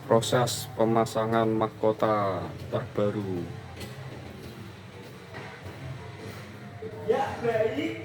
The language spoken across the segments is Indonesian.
Proses pemasangan mahkota terbaru. Ya, baik.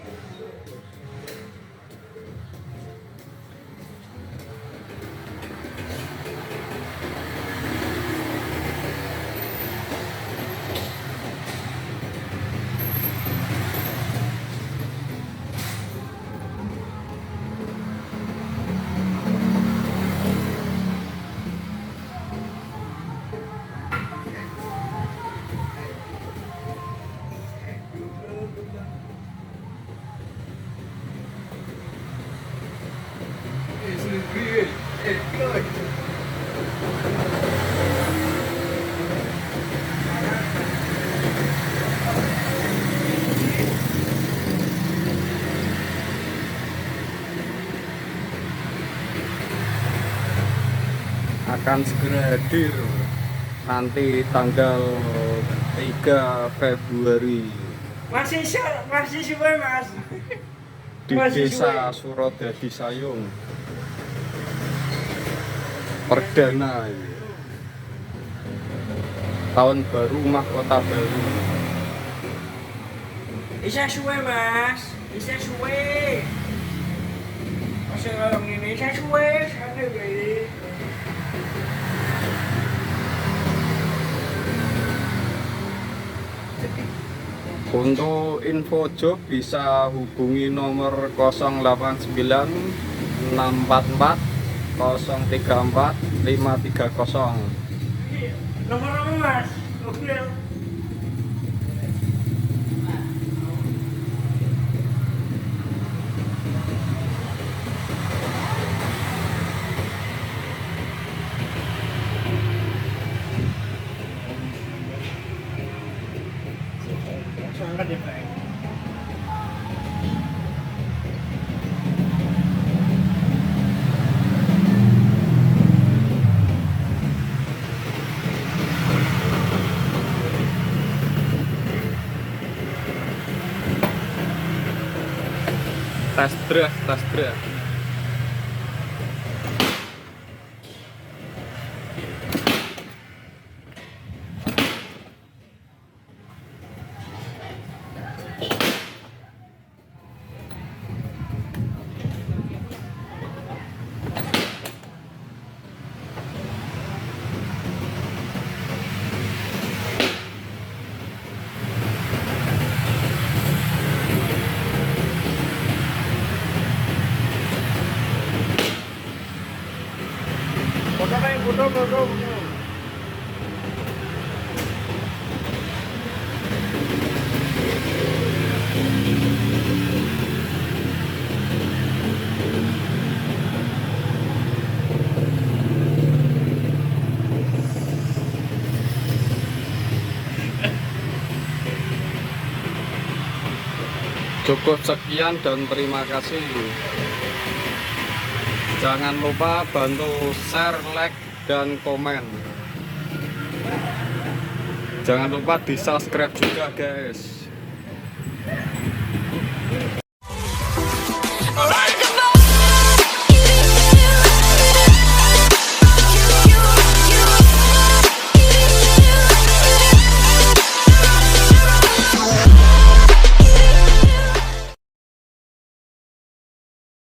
Akan segera hadir nanti tanggal 3 Februari Masih suwe, Mas. di Masih Desa suwe. Surodadi Sayung. Perdana ini. Tahun baru, mahkota baru. Isa suwe, Mas. Isa suwe. Masih kalau ini isa suwe, sana baik. Untuk info job bisa hubungi nomor 089 644 034 530. Nomor apa, Mas? Mobil. Sangat ya, Pak. Tes drive. Foto. Cukup sekian dan terima kasih. Jangan lupa bantu share, like, dan komen. Jangan lupa di subscribe juga, guys.